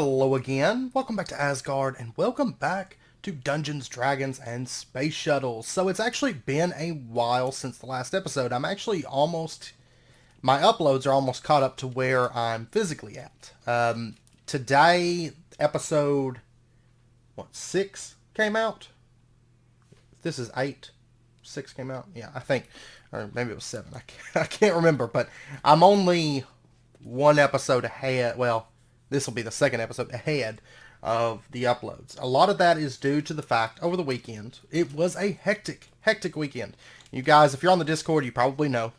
Hello again, welcome back to Asgard, and welcome back to Dungeons, Dragons, and Space Shuttles. So it's actually been a while since the last episode. My uploads are almost caught up to where I'm physically at. Today, episode, 6 came out? This is 8. 6 came out? Yeah, I think, or maybe it was 7. I can't remember, but I'm only one episode ahead. Well, this will be the second episode ahead of the uploads. A lot of that is due to the fact over the weekend, it was a hectic weekend. You guys, if you're on the Discord, you probably know.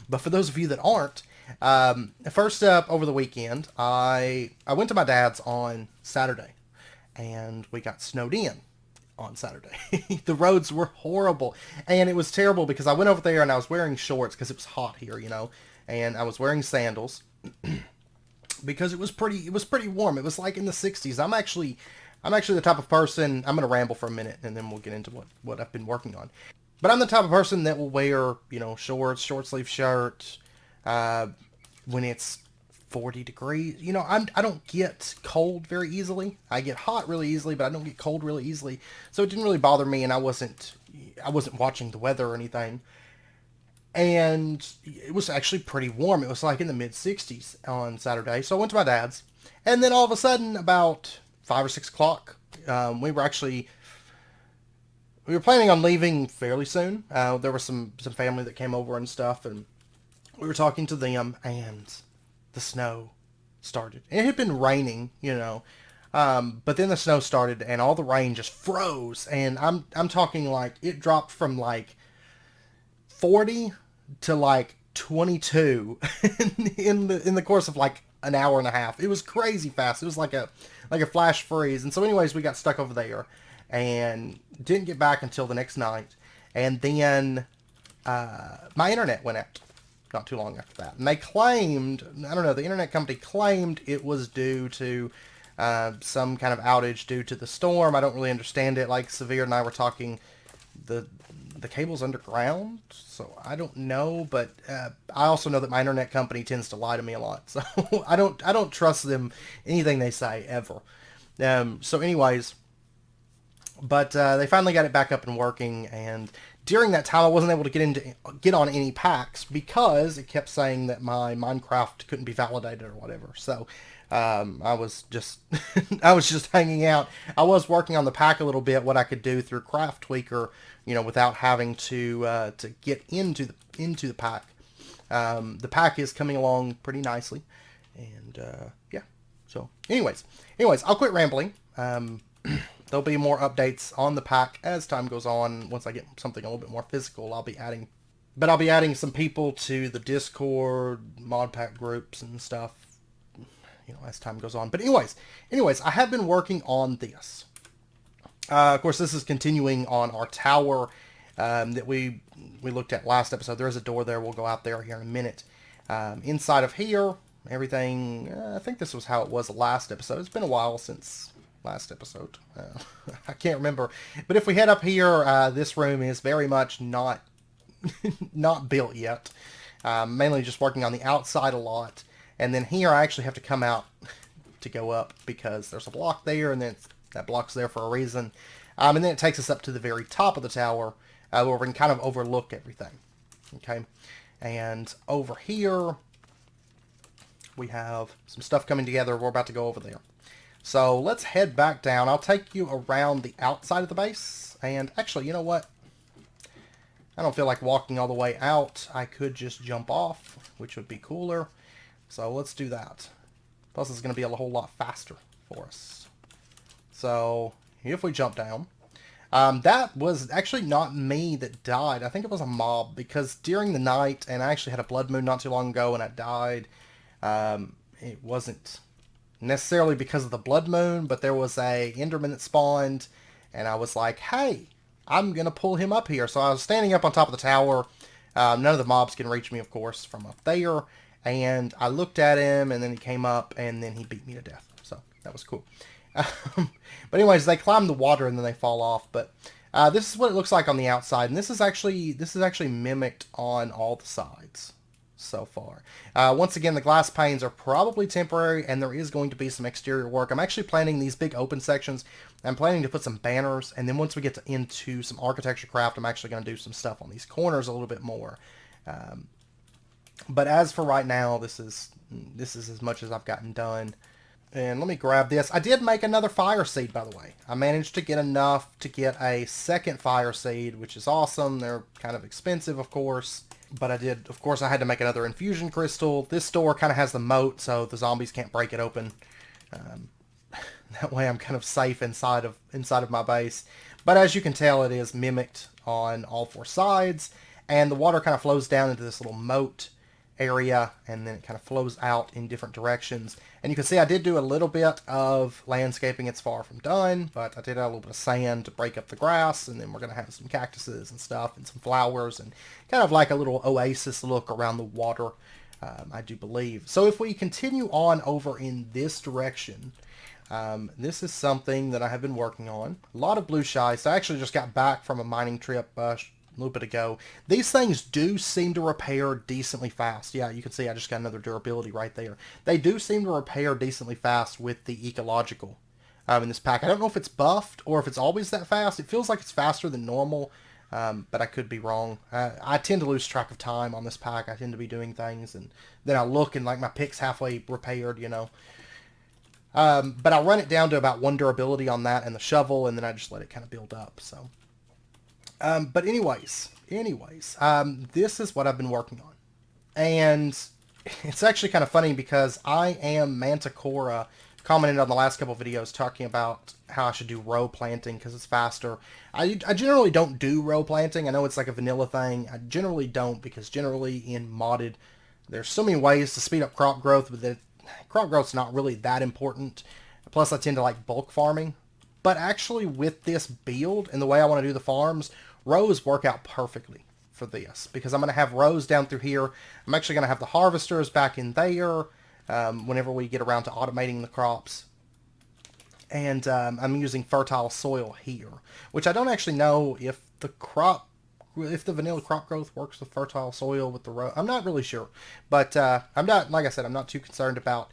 But for those of you that aren't, first up over the weekend, I went to my dad's on Saturday, and we got snowed in on Saturday. The roads were horrible, and it was terrible because I went over there and I was wearing shorts because it was hot here, and I was wearing sandals because it was pretty warm. It was like in the 60s. I'm actually the type of person, I'm going to ramble for a minute and then we'll get into what I've been working on. But I'm the type of person that will wear, shorts, short sleeve shirts, when it's 40 degrees. I don't get cold very easily. I get hot really easily, but I don't get cold really easily. So it didn't really bother me, and I wasn't watching the weather or anything. And it was actually pretty warm. It was like in the mid-60s on Saturday. So I went to my dad's, and then all of a sudden, about 5 or 6 o'clock, we were planning on leaving fairly soon. There was some family that came over and stuff, and we were talking to them, and the snow started. It had been raining, but then the snow started, and all the rain just froze. And I'm talking like it dropped from like 40 to like 22 in the course of like an hour and a half. It was crazy fast. It was like a flash freeze. And so anyways, we got stuck over there and didn't get back until the next night. And then my internet went out not too long after that. And they claimed, I don't know, the internet company claimed it was due to some kind of outage due to the storm. I don't really understand it. Like Severe and I were talking, the cable's underground, so I don't know. But I also know that my internet company tends to lie to me a lot, so I don't trust them, anything they say ever. So anyways, but they finally got it back up and working, and during that time I wasn't able to get on any packs because it kept saying that my Minecraft couldn't be validated or whatever. So I was just I was just hanging out. I was working on the pack a little bit, what I could do through Craft Tweaker, without having to get into the pack. The pack is coming along pretty nicely, and yeah. So, anyways, I'll quit rambling. There'll be more updates on the pack as time goes on. Once I get something a little bit more physical, I'll be adding some people to the Discord, mod pack groups and stuff, as time goes on. But anyways, I have been working on this. Of course, this is continuing on our tower that we looked at last episode. There is a door there. We'll go out there here in a minute. Inside of here, everything, I think this was how it was last episode. It's been a while since last episode. I can't remember. But if we head up here, this room is very much not built yet. Mainly just working on the outside a lot. And then here I actually have to come out to go up because there's a block there, and then that block's there for a reason. And then it takes us up to the very top of the tower where we can kind of overlook everything. Okay? And over here we have some stuff coming together. We're about to go over there. So let's head back down. I'll take you around the outside of the base. And actually, you know what? I don't feel like walking all the way out. I could just jump off, which would be cooler. So let's do that. Plus it's going to be a whole lot faster for us. So if we jump down, that was actually not me that died. I think it was a mob, because during the night, and I actually had a blood moon not too long ago and I died. It wasn't necessarily because of the blood moon, but there was a Enderman that spawned, and I was like, hey, I'm going to pull him up here. So I was standing up on top of the tower. None of the mobs can reach me, of course, from up there. And I looked at him, and then he came up, and then he beat me to death. So that was cool. But anyways, they climb the water, and then they fall off. But this is what it looks like on the outside. And this is actually mimicked on all the sides. so far. Once again, the glass panes are probably temporary, and there is going to be some exterior work. I'm actually planning these big open sections. I'm planning to put some banners, and then once we get into some architecture craft, I'm actually going to do some stuff on these corners a little bit more. But as for right now, this is as much as I've gotten done. And let me grab this. I did make another fire seed, by the way. I managed to get enough to get a second fire seed, which is awesome. They're kind of expensive, of course. But I did, of course, I had to make another infusion crystal. This door kind of has the moat, so the zombies can't break it open. That way I'm kind of safe inside of my base. But as you can tell, it is mimicked on all four sides. And the water kind of flows down into this little moat area, and then it kind of flows out in different directions. And you can see I did do a little bit of landscaping. It's far from done, but I did add a little bit of sand to break up the grass, and then we're going to have some cactuses and stuff and some flowers and kind of like a little oasis look around the water, I do believe. So if we continue on over in this direction, this is something that I have been working on. A lot of blue schist. I actually just got back from a mining trip a little bit ago. These things do seem to repair decently fast. Yeah, you can see I just got another durability right there. They do seem to repair decently fast with the ecological in this pack. I don't know if it's buffed or if it's always that fast. It feels like it's faster than normal, but I could be wrong. I tend to lose track of time on this pack. I tend to be doing things, and then I look and like my pick's halfway repaired, you know. But I'll run it down to about 1 durability on that and the shovel, and then I just let it kind of build up, so... but anyways, this is what I've been working on. And it's actually kind of funny because I am Manticora commented on the last couple of videos talking about how I should do row planting because it's faster. I generally don't do row planting. I know it's like a vanilla thing. I generally don't because generally in modded, there's so many ways to speed up crop growth, but crop growth's not really that important. Plus, I tend to like bulk farming. But actually with this build and the way I want to do the farms, rows work out perfectly for this because I'm going to have rows down through here. I'm actually going to have the harvesters back in there whenever we get around to automating the crops. And I'm using fertile soil here, which I don't actually know if the vanilla crop growth works with fertile soil with the row. I'm not really sure, but I'm not, like I said, I'm not too concerned about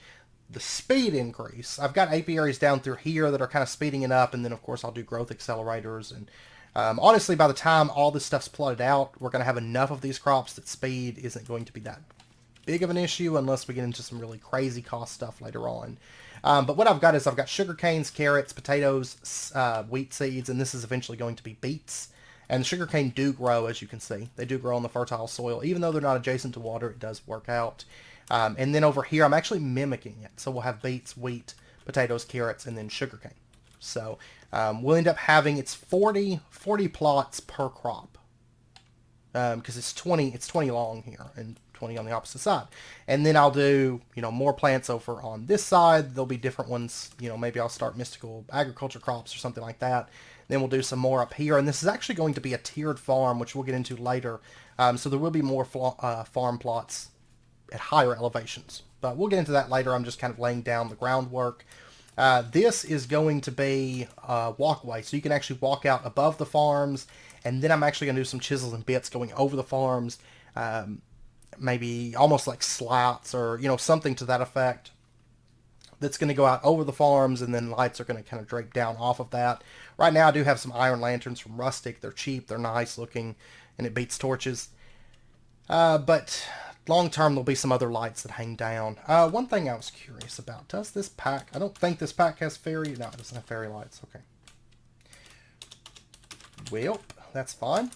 the speed increase. I've got apiaries down through here that are kind of speeding it up, and then of course I'll do growth accelerators. And honestly, by the time all this stuff's plotted out, we're going to have enough of these crops that speed isn't going to be that big of an issue unless we get into some really crazy cost stuff later on. But what I've got is I've got sugar canes, carrots, potatoes, wheat seeds, and this is eventually going to be beets. And the sugar cane do grow, as you can see. They do grow on the fertile soil. Even though they're not adjacent to water, it does work out. And then over here, I'm actually mimicking it. So we'll have beets, wheat, potatoes, carrots, and then sugarcane. So we'll end up having, it's 40 plots per crop. Because it's 20 long here and 20 on the opposite side. And then I'll do, more plants over on this side. There'll be different ones. Maybe I'll start mystical agriculture crops or something like that. Then we'll do some more up here. And this is actually going to be a tiered farm, which we'll get into later. So there will be more farm plots at higher elevations. But we'll get into that later. I'm just kind of laying down the groundwork. This is going to be a walkway. So you can actually walk out above the farms. And then I'm actually going to do some chisels and bits going over the farms. Maybe almost like slats or, something to that effect. That's going to go out over the farms, and then lights are going to kind of drape down off of that. Right now I do have some iron lanterns from Rustic. They're cheap, they're nice looking, and it beats torches. But long term there'll be some other lights that hang down. One thing I was curious about, does this pack, I don't think this pack has fairy, no, it doesn't have fairy lights, okay. Well, that's fine.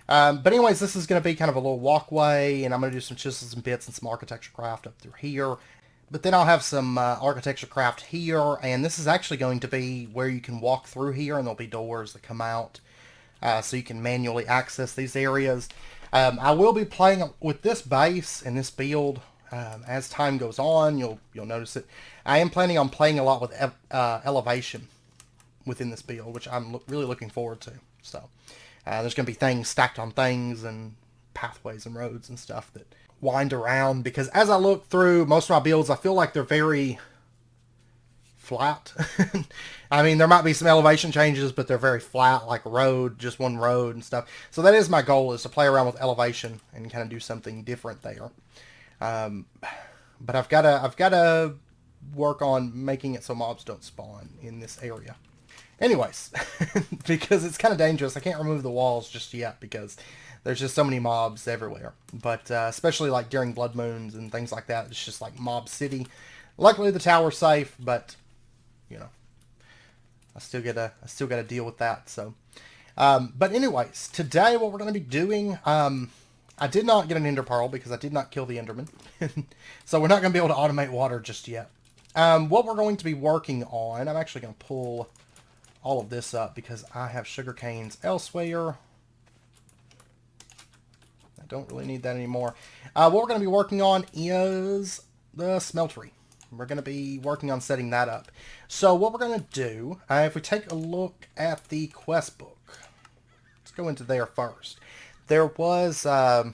But anyways, this is going to be kind of a little walkway, and I'm going to do some chisels and bits and some architecture craft up through here. But then I'll have some architecture craft here, and this is actually going to be where you can walk through here, and there'll be doors that come out, so you can manually access these areas. I will be playing with this base and this build as time goes on. You'll notice it. I am planning on playing a lot with elevation within this build, which I'm really looking forward to. So there's going to be things stacked on things and pathways and roads and stuff that wind around, because as I look through most of my builds, I feel like they're very flat. I mean, there might be some elevation changes, but they're very flat, like a road, just one road and stuff. So that is my goal, is to play around with elevation and kind of do something different there. But I've gotta work on making it so mobs don't spawn in this area. Anyways, because it's kind of dangerous. I can't remove the walls just yet because there's just so many mobs everywhere. But especially like during blood moons and things like that, it's just like mob city. Luckily the tower's safe, but you know, I still gotta deal with that. So, but anyways, today what we're gonna be doing, I did not get an ender pearl because I did not kill the enderman, so we're not gonna be able to automate water just yet. What we're going to be working on, I'm actually gonna pull all of this up because I have sugar canes elsewhere. I don't really need that anymore. What we're going to be working on is the smeltery. We're going to be working on setting that up. So what we're going to do, if we take a look at the quest book, let's go into there first. There was, right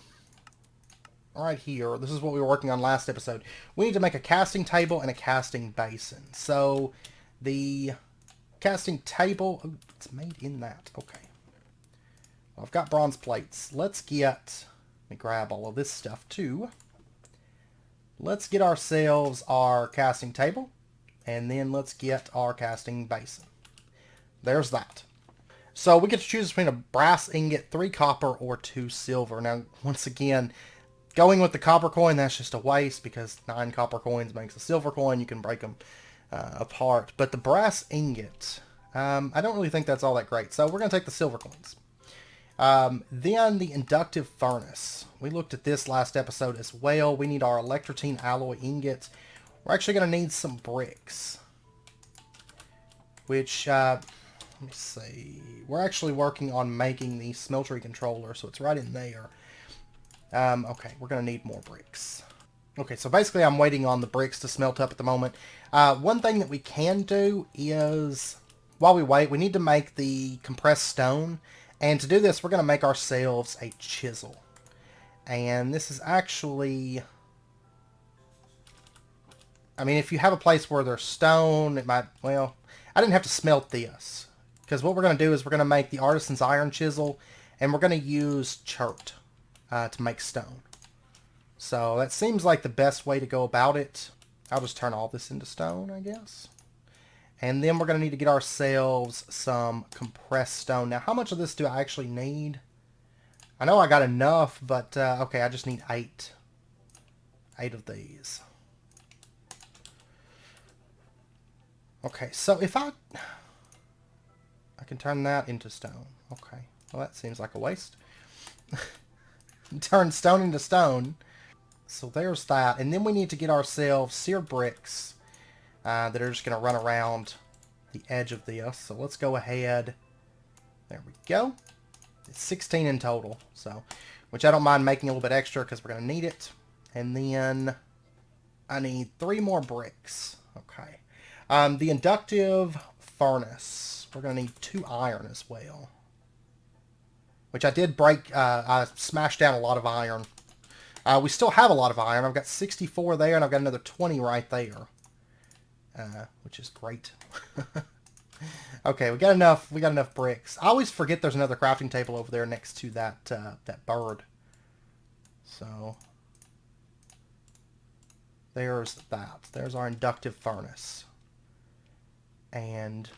here, this is what we were working on last episode. We need to make a casting table and a casting basin. So the casting table, oh, it's made in that. Okay. Well, I've got bronze plates. Let me grab all of this stuff too. Let's get ourselves our casting table, and then let's get our casting basin. There's that. So we get to choose between a brass ingot, 3 copper, or 2 silver. Now, once again, going with the copper coin, that's just a waste because 9 copper coins makes a silver coin. You can break them apart. But the brass ingot, I don't really think that's all that great. So we're going to take the silver coins. Then the Inductive Furnace. We looked at this last episode as well. We need our electrotine alloy ingots. We're actually going to need some bricks. Which, let me see. We're actually working on making the Smeltery controller, so it's right in there. Okay, we're going to need more bricks. Okay, so basically I'm waiting on the bricks to smelt up at the moment. One thing that we can do is, while we wait, we need to make the compressed stone. And to do this, we're going to make ourselves a chisel. And this is actually, I mean, if you have a place where there's stone, it might, well, I didn't have to smelt this. Because what we're going to do is we're going to make the Artisans iron chisel, and we're going to use chert to make stone. So that seems like the best way to go about it. I'll just turn all this into stone, I guess. And then we're going to need to get ourselves some compressed stone. Now, how much of this do I actually need? I know I got enough, but okay, I just need 8. 8 of these. Okay, so if I can turn that into stone. Okay, well that seems like a waste. Turn stone into stone. So there's that. And then we need to get ourselves seared bricks that are just going to run around the edge of this. So let's go ahead. There we go. It's 16 in total. So, which I don't mind making a little bit extra because we're going to need it. And then I need 3 more bricks. Okay. The Inductive Furnace. We're going to need 2 iron as well. Which I did break. I smashed down a lot of iron. We still have a lot of iron. I've got 64 there, and I've got another 20 right there. Which is great. Okay, we got enough bricks. I always forget there's another crafting table over there next to that that bird. So there's that. There's our Inductive Furnace. And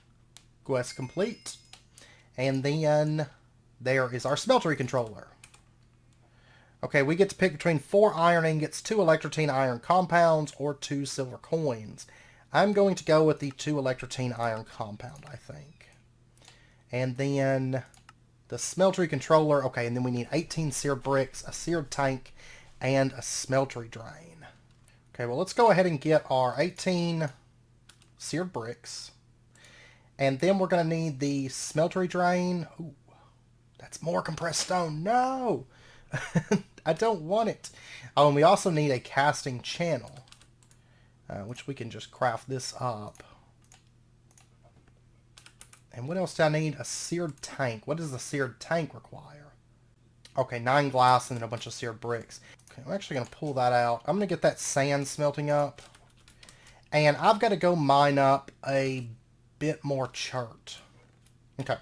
quest complete. And then there is our Smeltery controller. Okay, we get to pick between 4 iron ingots, 2 electrotine iron compounds, or 2 silver coins. I'm going to go with the 2 electrotine iron compound, I think. And then the Smeltery controller. Okay, and then we need 18 seared bricks, a seared tank, and a smeltery drain. Okay, well, let's go ahead and get our 18 seared bricks. And then we're going to need the smeltery drain. Ooh, that's more compressed stone. No! I don't want it. Oh, and we also need a casting channel. Which we can just craft this up. And what else do I need? A seared tank. What does the seared tank require? Okay, 9 glass and then a bunch of seared bricks. Okay, I'm actually going to pull that out. I'm going to get that sand smelting up. And I've got to go mine up a bit more chert. Okay.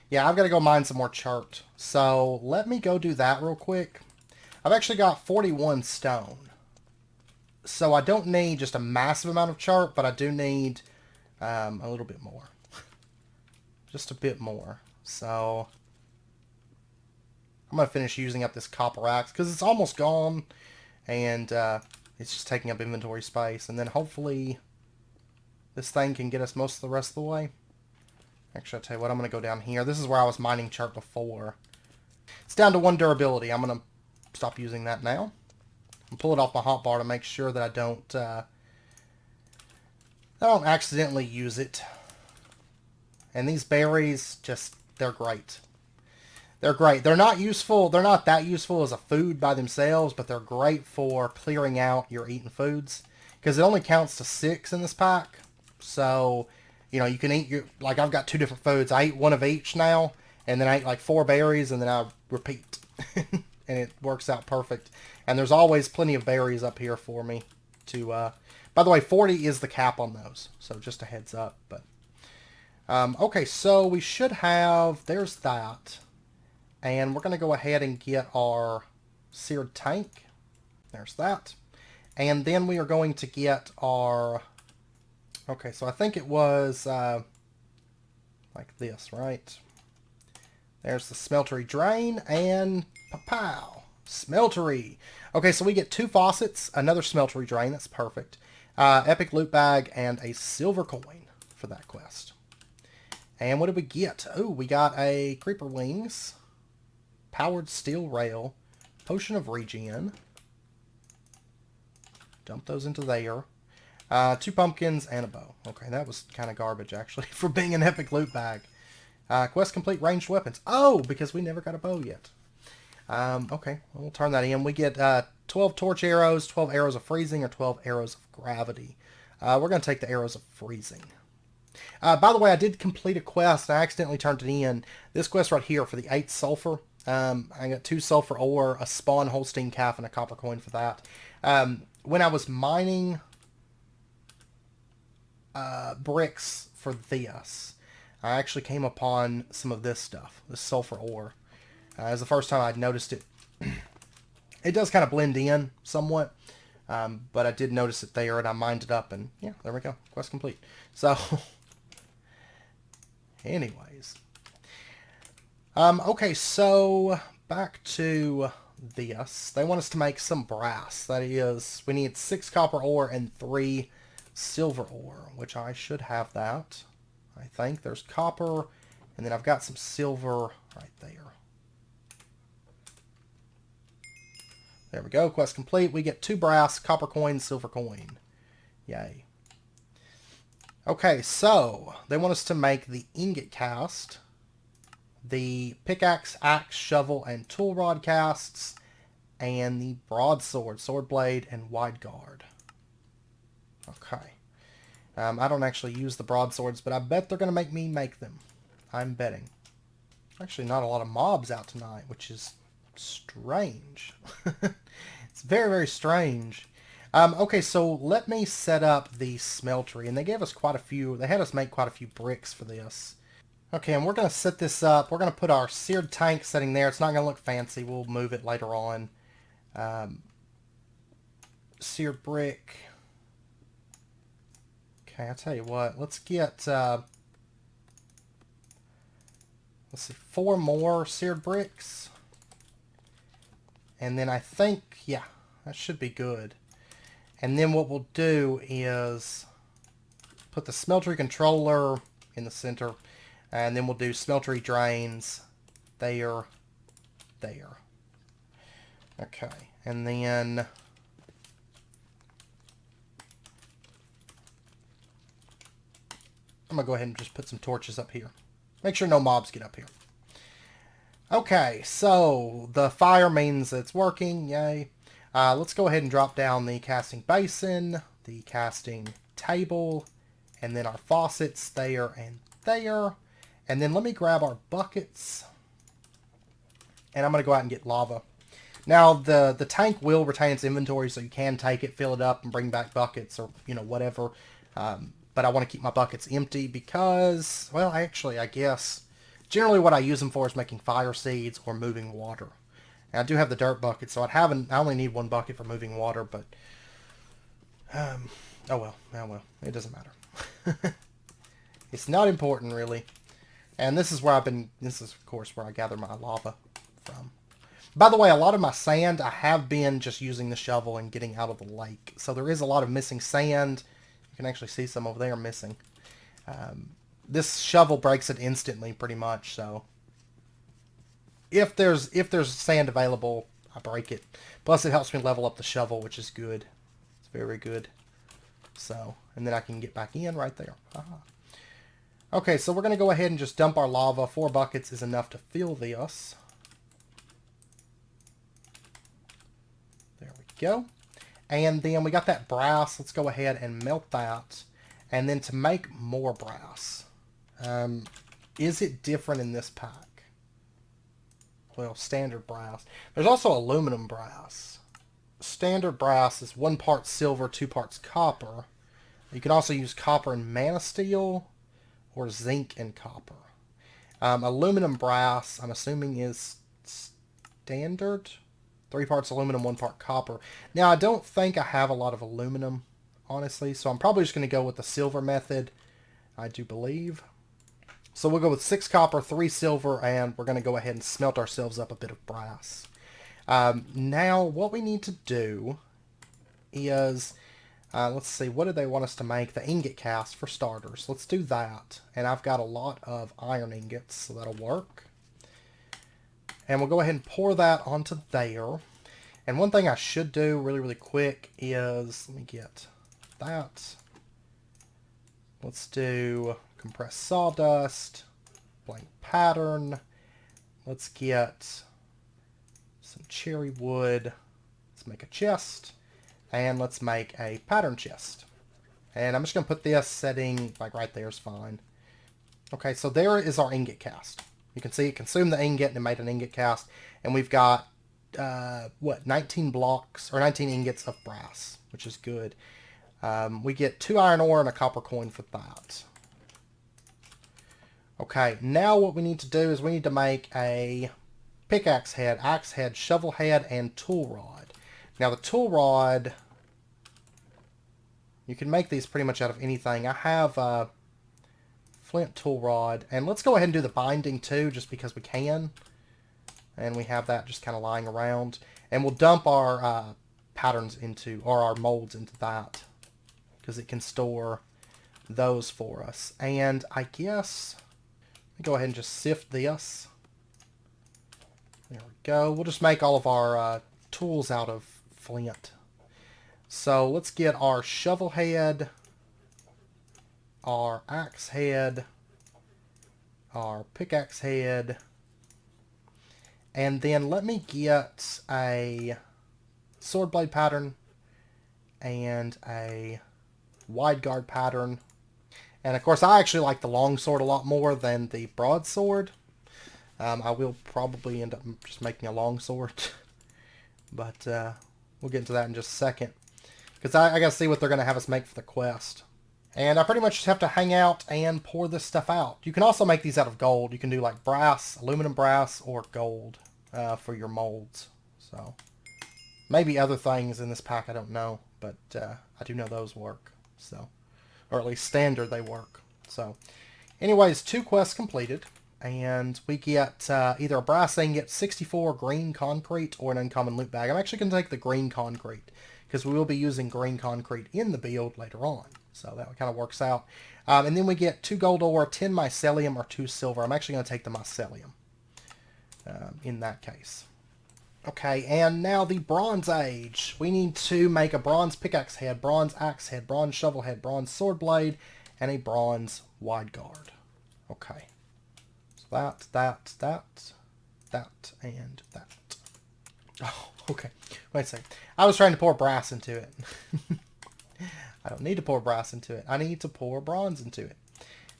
Yeah, I've got to go mine some more chert. So let me go do that real quick. I've actually got 41 stone. So I don't need just a massive amount of chert, but I do need a little bit more. Just a bit more. So I'm going to finish using up this copper axe because it's almost gone. And it's just taking up inventory space. And then hopefully this thing can get us most of the rest of the way. Actually, I'll tell you what, I'm going to go down here. This is where I was mining chart before. It's down to 1 durability. I'm going to stop using that now. I'll pull it off my hotbar to make sure that I don't accidentally use it. And these berries, they're great. They're great. They're not useful. They're not that useful as a food by themselves, but they're great for clearing out your eaten foods. Because it only counts to 6 in this pack. So, you know, you can eat like I've got 2 different foods. I eat 1 of each now, and then I eat like 4 berries, and then I repeat. And it works out perfect. And there's always plenty of berries up here for me to, by the way, 40 is the cap on those. So just a heads up. But okay, so we should have, there's that. And we're going to go ahead and get our seared tank. There's that. And then we are going to get our, okay, so I think it was like this, right? There's the smeltery drain and pow, smeltery. Okay, so we get 2 faucets, another smeltery drain, that's perfect. Epic loot bag and a silver coin for that quest. And what did we get? Oh, we got a creeper wings, powered steel rail, potion of regen. Dump those into there. 2 pumpkins and a bow. Okay, that was kind of garbage actually for being an epic loot bag. Quest complete ranged weapons. Oh, because we never got a bow yet. Okay, well, we'll turn that in. We get 12 torch arrows, 12 arrows of freezing, or 12 arrows of gravity. We're going to take the arrows of freezing. By the way, I did complete a quest. I accidentally turned it in. This quest right here for the 8 sulfur. I got 2 sulfur ore, a spawn Holstein calf, and a copper coin for that. When I was mining bricks for this, I actually came upon some of this stuff, this sulfur ore. It was the first time I'd noticed it. It does kind of blend in somewhat, but I did notice it there, and I mined it up, and yeah, there we go. Quest complete. So, anyways. Okay, so back to this. They want us to make some brass. That is, we need 6 copper ore and 3 silver ore, which I should have that. I think there's copper, and then I've got some silver right there. There we go. Quest complete. We get 2 brass, copper coin, silver coin. Yay. Okay, so they want us to make the ingot cast, the pickaxe, axe, shovel, and tool rod casts, and the broadsword, sword blade, and wide guard. Okay. I don't actually use the broadswords, but I bet they're going to make me make them. I'm betting. Actually, not a lot of mobs out tonight, which is strange. It's very, very strange. Okay, so let me set up the smeltery, and they gave us quite a few. They had us make quite a few bricks for this. Okay, and we're going to set this up. We're going to put our seared tank setting there. It's not going to look fancy. We'll move it later on. Seared brick. Okay, I'll tell you what. Let's get, let's see, 4 more seared bricks. And then I think, yeah, that should be good. And then what we'll do is put the smeltery controller in the center. And then we'll do smeltery drains there. Okay, and then I'm going to go ahead and just put some torches up here. Make sure no mobs get up here. Okay, so the fire means it's working. Yay. Let's go ahead and drop down the casting basin, the casting table, and then our faucets there and there. And then let me grab our buckets. And I'm going to go out and get lava. Now, the tank will retain its inventory, so you can take it, fill it up, and bring back buckets or, you know, whatever. But I want to keep my buckets empty because, well, actually, I guess generally what I use them for is making fire seeds or moving water. And I do have the dirt bucket, so I only need one bucket for moving water, but oh well, it doesn't matter. It's not important really. And this is of course where I gather my lava from. By the way, a lot of my sand I have been just using the shovel and getting out of the lake. So there is a lot of missing sand. You can actually see some over there missing. This shovel breaks it instantly pretty much, so if there's sand available, I break it. Plus it helps me level up the shovel, which is good. It's very good. So, and then I can get back in right there. Aha. Okay, so we're going to go ahead and just dump our lava. 4 buckets is enough to fill this. There we go. And then we got that brass. Let's go ahead and melt that. And then to make more brass. Is it different in this pack? Well, standard brass. There's also aluminum brass. Standard brass is 1 part silver, 2 parts copper. You can also use copper and mana steel, or zinc and copper. Aluminum brass, I'm assuming, is standard. 3 parts aluminum, 1 part copper. Now, I don't think I have a lot of aluminum, honestly, so I'm probably just going to go with the silver method, I do believe. So we'll go with 6 copper, 3 silver, and we're going to go ahead and smelt ourselves up a bit of brass. Now, what we need to do is, let's see, what do they want us to make? The ingot cast, for starters. Let's do that. And I've got a lot of iron ingots, so that'll work. And we'll go ahead and pour that onto there. And one thing I should do really, really quick is, let me get that. Let's do compressed sawdust, blank pattern. Let's get some cherry wood. Let's make a chest. And let's make a pattern chest. And I'm just going to put this setting, like right there is fine. Okay, so there is our ingot cast. You can see it consumed the ingot and it made an ingot cast. And we've got, 19 blocks, or 19 ingots of brass, which is good. We get 2 iron ore and a copper coin for that. Okay, now what we need to do is we need to make a pickaxe head, axe head, shovel head, and tool rod. Now the tool rod, you can make these pretty much out of anything. I have a flint tool rod, and let's go ahead and do the binding too, just because we can. And we have that just kind of lying around. And we'll dump our patterns into, or our molds into that, because it can store those for us. And I guess, let me go ahead and just sift this. There we go. We'll just make all of our tools out of flint. So let's get our shovel head, our axe head, our pickaxe head, and then let me get a sword blade pattern and a wide guard pattern. And of course I actually like the long sword a lot more than the broadsword. I will probably end up just making a long sword. But we'll get into that in just a second. Because I gotta see what they're going to have us make for the quest. And I pretty much just have to hang out and pour this stuff out. You can also make these out of gold. You can do like brass, aluminum brass, or gold for your molds. So maybe other things in this pack, I don't know. But I do know those work. So, or at least standard they work. So anyways, 2 quests completed. And we get either a brass ingot, 64 green concrete, or an uncommon loot bag. I'm actually going to take the green concrete, because we will be using green concrete in the build later on. So that kind of works out. And then we get 2 gold ore, 10 mycelium, or 2 silver. I'm actually going to take the mycelium in that case. Okay, and now the Bronze Age. We need to make a bronze pickaxe head, bronze axe head, bronze shovel head, bronze sword blade, and a bronze wide guard. Okay. That, and that. Oh, okay. Wait a second. I was trying to pour brass into it. I don't need to pour brass into it. I need to pour bronze into it.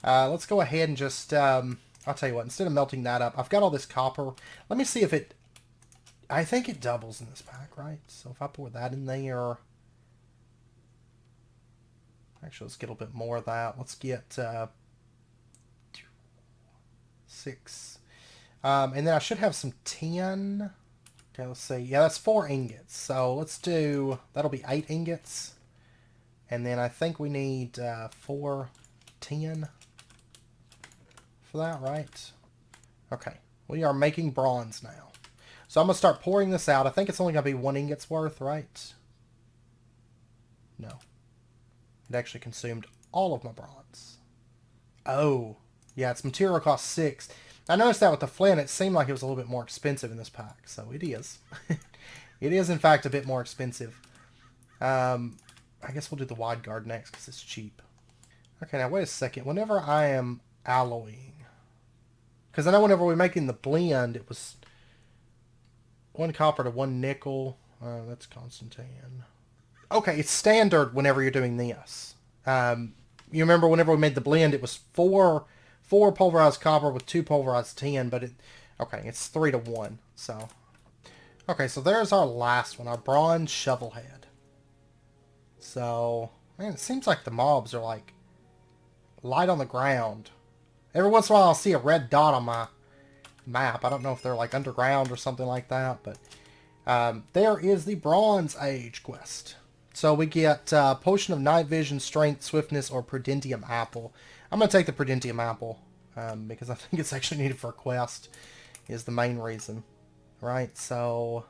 Let's go ahead and just, I'll tell you what, instead of melting that up, I've got all this copper. Let me see if it, I think it doubles in this pack, right? So if I pour that in there, Actually, let's get a little bit more of that. Let's get 6. And then I should have some tin. Okay, let's see. Yeah, that's 4 ingots. So let's do... That'll be 8 ingots. And then I think we need 4 tin for that, right? Okay. We are making bronze now. So I'm going to start pouring this out. I think it's only going to be 1 ingot's worth, right? No. It actually consumed all of my bronze. Oh. Yeah, its material cost 6. I noticed that with the flint, it seemed like it was a little bit more expensive in this pack. So it is. It is, in fact, a bit more expensive. I guess we'll do the wide guard next because it's cheap. Okay, now wait a second. Whenever I am alloying... Because I know whenever we're making the blend, it was 1 copper to 1 nickel. That's Constantine. Okay, it's standard whenever you're doing this. You remember whenever we made the blend, it was 4 pulverized copper with 2 pulverized tin, but okay, it's 3 to 1. So, okay, so there's our last one, our bronze shovel head. So, man, it seems like the mobs are like light on the ground. Every once in a while I'll see a red dot on my map. I don't know if they're like underground or something like that, but there is the Bronze Age quest. So we get Potion of Night Vision, Strength, Swiftness, or Prudentium Apple. I'm going to take the Prudentium Apple because I think it's actually needed for a quest is the main reason. Right, so...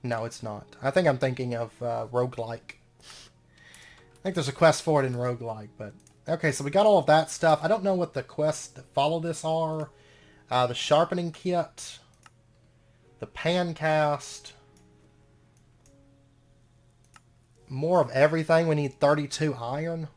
No, it's not. I think I'm thinking of roguelike. I think there's a quest for it in roguelike, but... Okay, so we got all of that stuff. I don't know what the quests that follow this are. The Sharpening Kit. The Pan Cast. More of everything. We need 32 iron.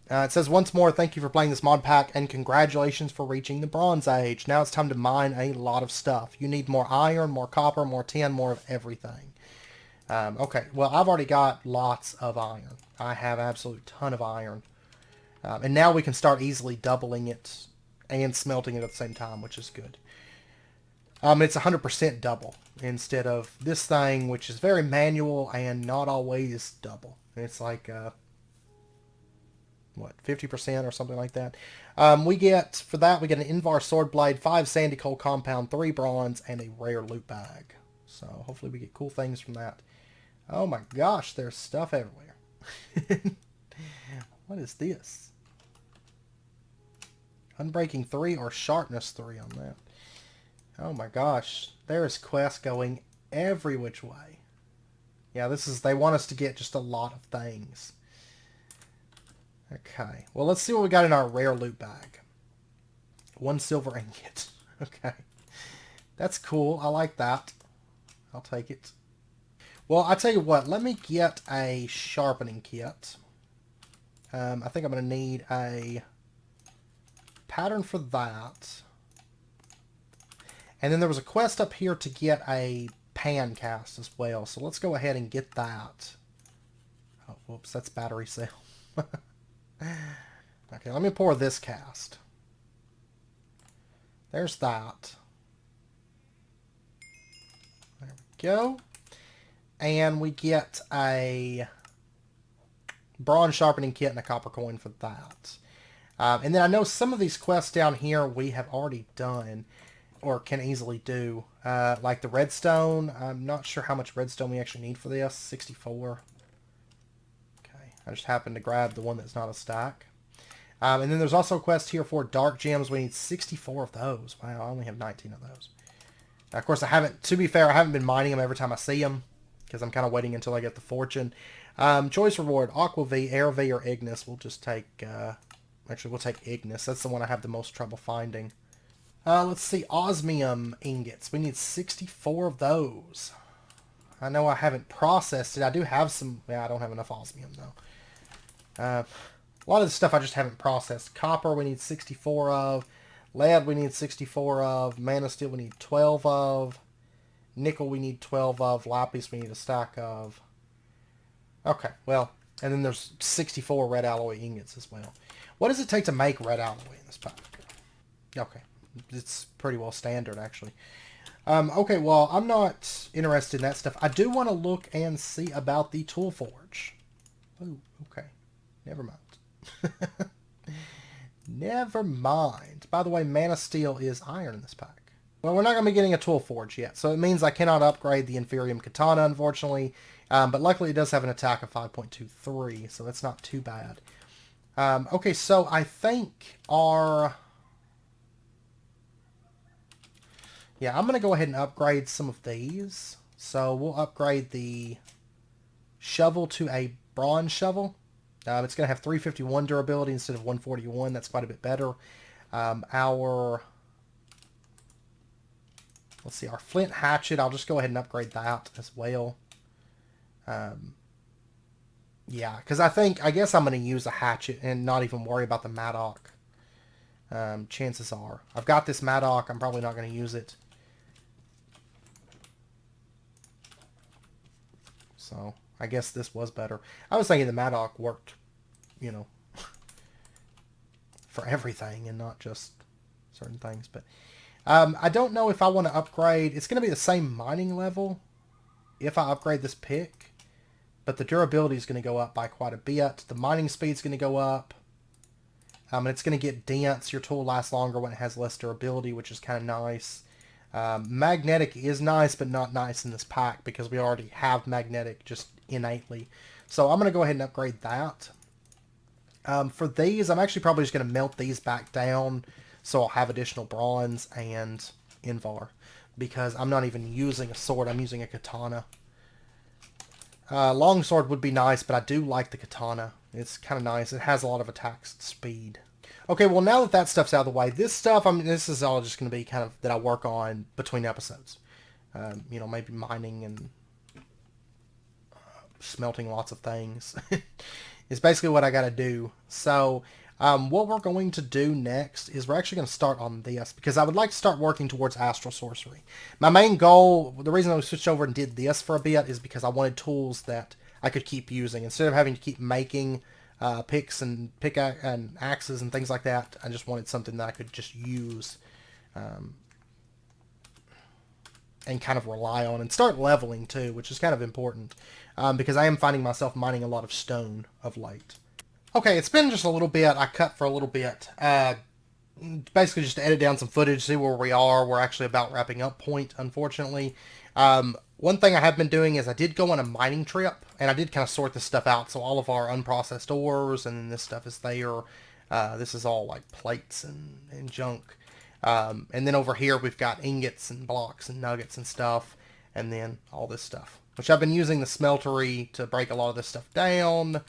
It says, once more, thank you for playing this mod pack, and congratulations for reaching the Bronze Age. Now it's time to mine a lot of stuff. You need more iron, more copper, more tin, more of everything. Okay, well, I've already got lots of iron. I have an absolute ton of iron. And now we can start easily doubling it and smelting it at the same time, which is good. It's 100% double instead of this thing, which is very manual and not always double. It's like... what, 50% or something like that. We get, for that, we get an Invar Sword Blade, 5 Sandy Coal Compound, 3 Bronze, and a rare loot bag. So hopefully we get cool things from that. Oh my gosh, there's stuff everywhere. What is this? Unbreaking 3 or Sharpness 3 on that. Oh my gosh, there's quests going every which way. Yeah, this is, they want us to get just a lot of things. Okay, well, let's see what we got in our rare loot bag. 1 silver ingot. Okay. That's cool. I like that. I'll take it. Well, I tell you what, let me get a sharpening kit. I think I'm going to need a pattern for that. And then there was a quest up here to get a pan cast as well. So let's go ahead and get that. Oh, whoops, that's battery cell. Okay, let me pour this cast. There's that. There we go. And we get a bronze sharpening kit and a copper coin for that. And then I know some of these quests down here we have already done or can easily do. Like the redstone. I'm not sure how much redstone we actually need for this. 64. I just happened to grab the one that's not a stack. And then there's also a quest here for dark gems. We need 64 of those. Wow, I only have 19 of those. Now, of course, I haven't, to be fair, I haven't been mining them every time I see them. Because I'm kind of waiting until I get the fortune. Choice reward, Aqua V, Air V, or Ignis. We'll just take, actually, we'll take Ignis. That's the one I have the most trouble finding. Let's see, Osmium Ingots. We need 64 of those. I know I haven't processed it. I do have some, yeah, I don't have enough Osmium, though. A lot of the stuff I just haven't processed. Copper we need 64 of. Lead we need 64 of. Mana Steel we need 12 of. Nickel we need 12 of. Lapis we need a stack of. Okay, well, and then there's 64 red alloy ingots as well. What does it take to make red alloy in this pack? Okay, it's pretty well standard, actually. Okay, well, I'm not interested in that stuff. I do want to look and see about the tool forge. Oh, okay. Never mind. Never mind. By the way, Mana Steel is iron in this pack. Well, we're not going to be getting a Tool Forge yet, so it means I cannot upgrade the Inferium Katana, unfortunately. But luckily it does have an attack of 5.23, so that's not too bad. Okay, so I think our... Yeah, I'm going to go ahead and upgrade some of these. So we'll upgrade the shovel to a bronze shovel. It's going to have 351 durability instead of 141. That's quite a bit better. Let's see, our flint hatchet, I'll just go ahead and upgrade that as well. Yeah, because I guess I'm going to use a hatchet and not even worry about the Maddock. Chances are. I've got this Maddock, I'm probably not going to use it. So, I guess this was better. I was thinking the Maddock worked, you know, for everything and not just certain things. But I don't know if I want to upgrade. It's going to be the same mining level if I upgrade this pick. But the durability is going to go up by quite a bit. The mining speed is going to go up. And it's going to get dense. Your tool lasts longer when it has less durability, which is kind of nice. Magnetic is nice, but not nice in this pack because we already have magnetic just innately. So I'm going to go ahead and upgrade that. For these, I'm actually probably just going to melt these back down so I'll have additional bronze and Invar because I'm not even using a sword. I'm using a katana. Longsword would be nice, but I do like the katana. It's kind of nice. It has a lot of attack speed. Okay, well, now that that stuff's out of the way, this stuff, I mean, this is all just going to be kind of that I work on between episodes. You know, maybe mining and smelting lots of things. It's basically what I got to do. So, what we're going to do next is we're actually going to start on this because I would like to start working towards Astral Sorcery. My main goal, the reason I switched over and did this for a bit is because I wanted tools that I could keep using. Instead of having to keep making picks and axes and things like that, I just wanted something that I could just use and kind of rely on and start leveling too, which is kind of important because I am finding myself mining a lot of stone of late. Okay, it's been just a little bit. I cut for a little bit. Basically just to edit down some footage, see where we are. We're actually about wrapping up point, unfortunately. One thing I have been doing is I did go on a mining trip, and I did kind of sort this stuff out. So all of our unprocessed ores, and then this stuff is there. This is all like plates and junk. And then over here we've got ingots and blocks and nuggets and stuff, and then all this stuff. Which I've been using the Smeltery to break a lot of this stuff down.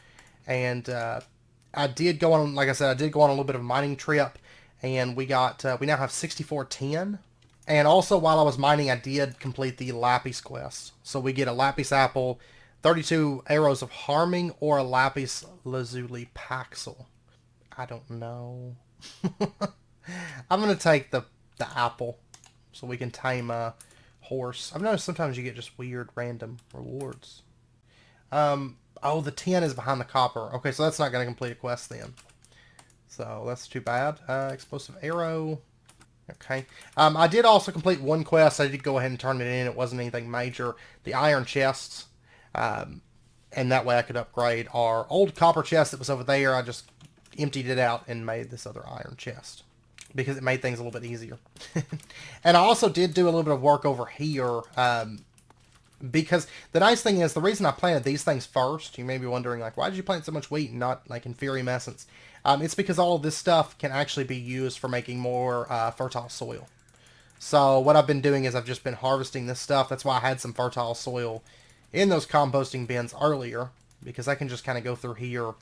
And I did go on, like I said, I did go on a little bit of a mining trip, and we now have 6410. And also, while I was mining, I did complete the Lapis quest. So we get a Lapis apple, 32 arrows of harming, or a Lapis Lazuli Paxel. I don't know. I'm going to take the apple so we can tame a horse. I've noticed sometimes you get just weird random rewards. Oh, the 10 is behind the copper. Okay, so that's not going to complete a quest then. So that's too bad. Explosive arrow. Okay. I did also complete one quest. I did go ahead and turn it in. It wasn't anything major. The iron chests. And that way I could upgrade our old copper chest that was over there. I just emptied it out and made this other iron chest because it made things a little bit easier. And I also did do a little bit of work over here because the nice thing is the reason I planted these things first, you may be wondering, like, why did you plant so much wheat and not, like, Inferium Essence? It's because all of this stuff can actually be used for making more fertile soil. So what I've been doing is I've just been harvesting this stuff. That's why I had some fertile soil in those composting bins earlier, because I can just kind of go through here,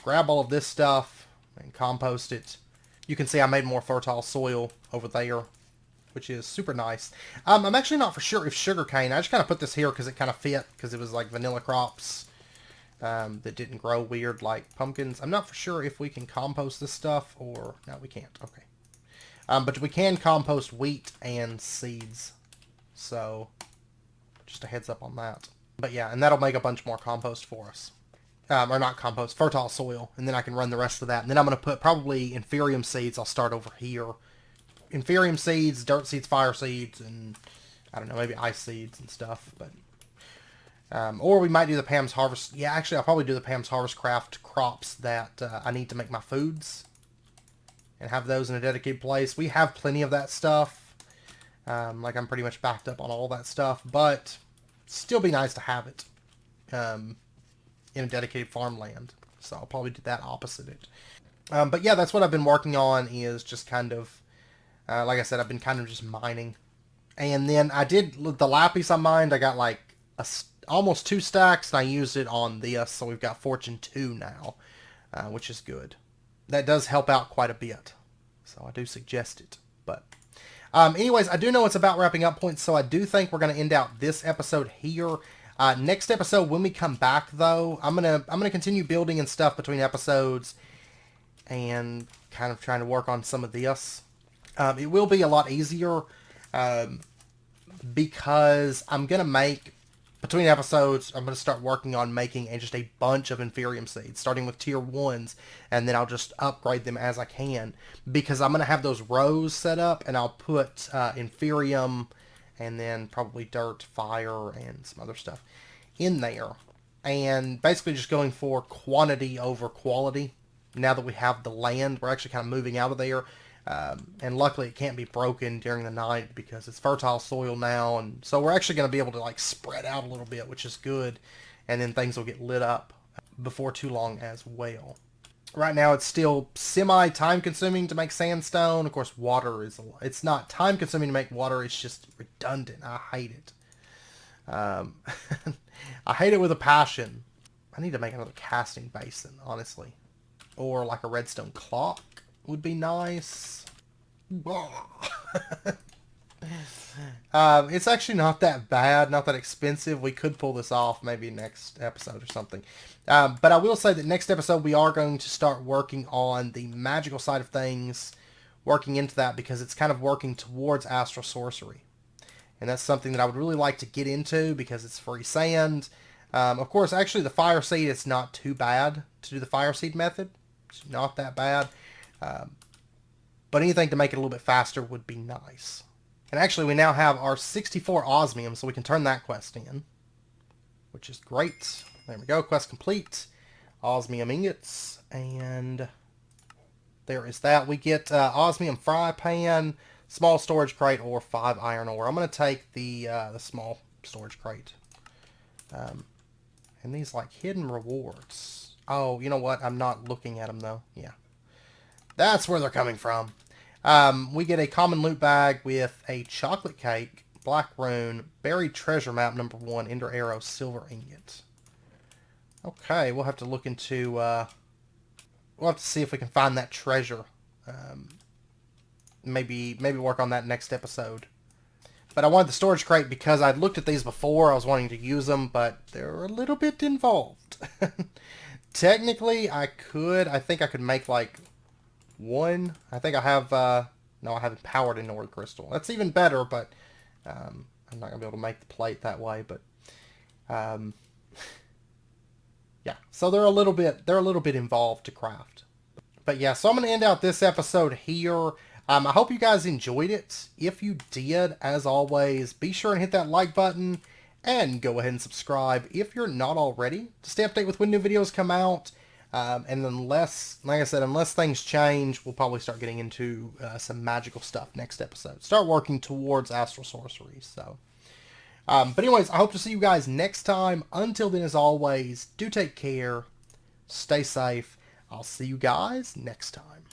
grab all of this stuff, and compost it. You can see I made more fertile soil over there, which is super nice. I'm actually not for sure if sugarcane, I just kind of put this here because it kind of fit, because it was like vanilla crops that didn't grow weird like pumpkins. I'm not for sure if we can compost this stuff, or no, we can't. Okay. But we can compost wheat and seeds. So, just a heads up on that. But yeah, and that'll make a bunch more compost for us. Or not compost, fertile soil. And then I can run the rest of that. And then I'm going to put probably Inferium seeds. I'll start over here. Inferium seeds, dirt seeds, fire seeds, and I don't know, maybe ice seeds and stuff. But Or we might do the Pam's Harvest. Yeah, actually, I'll probably do the Pam's Harvest Craft crops that I need to make my foods. And have those in a dedicated place. We have plenty of that stuff. Like, I'm pretty much backed up on all that stuff. But still be nice to have it in a dedicated farmland. So I'll probably do that opposite it. But yeah, that's what I've been working on, is just kind of, like I said, I've been kind of just mining. And then I did, the lapis I mined, I got like almost 2 stacks, and I used it on this, so we've got Fortune 2 now, which is good. That does help out quite a bit, so I do suggest it. But anyways, I do know it's about wrapping up point, so I do think we're going to end out this episode here. Next episode, when we come back, though, I'm gonna continue building and stuff between episodes, and kind of trying to work on some of this. It will be a lot easier because I'm gonna make, between episodes, I'm gonna start working on making just a bunch of Inferium seeds, starting with tier 1s, and then I'll just upgrade them as I can, because I'm gonna have those rows set up, and I'll put Inferium, and then probably dirt, fire, and some other stuff in there. And basically just going for quantity over quality. Now that we have the land, we're actually kind of moving out of there. And luckily it can't be broken during the night because it's fertile soil now. And so we're actually going to be able to like spread out a little bit, which is good. And then things will get lit up before too long as well. Right now it's still semi-time consuming to make sandstone. Of course, water is, it's not time consuming to make water, it's just redundant. I hate it. I hate it with a passion. I need to make another casting basin, honestly. Or like a redstone clock would be nice. It's actually not that bad, not that expensive. We could pull this off maybe next episode or something. But I will say that next episode we are going to start working on the magical side of things, working into that, because it's kind of working towards astral sorcery. And that's something that I would really like to get into because it's free sand. Of course, actually the fire seed, it's not too bad to do the fire seed method. It's not that bad. But anything to make it a little bit faster would be nice. And actually, we now have our 64 osmium, so we can turn that quest in, which is great. There we go, quest complete. Osmium Ingots, and there is that. We get Osmium Fry Pan, small storage crate, or 5 iron ore. I'm going to take the small storage crate. And these, like, hidden rewards. Oh, you know what? I'm not looking at them, though. Yeah. That's where they're coming from. We get a common loot bag with a chocolate cake, black rune, buried treasure map number 1, ender arrow, silver ingot. Okay, we'll have to look into, we'll have to see if we can find that treasure. Maybe work on that next episode. But I wanted the storage crate because I'd looked at these before. I was wanting to use them, but they're a little bit involved. Technically, I think I could make like one. I think I have, no, I have empowered Inward Crystal. That's even better, but I'm not going to be able to make the plate that way, but yeah. So they're a little bit involved to craft. But yeah, so I'm going to end out this episode here. I hope you guys enjoyed it. If you did, as always, be sure and hit that like button and go ahead and subscribe if you're not already to stay updated with when new videos come out. And unless, like I said, unless things change, we'll probably start getting into some magical stuff next episode. Start working towards astral sorcery. So, but anyways, I hope to see you guys next time. Until then, as always, do take care, stay safe. I'll see you guys next time.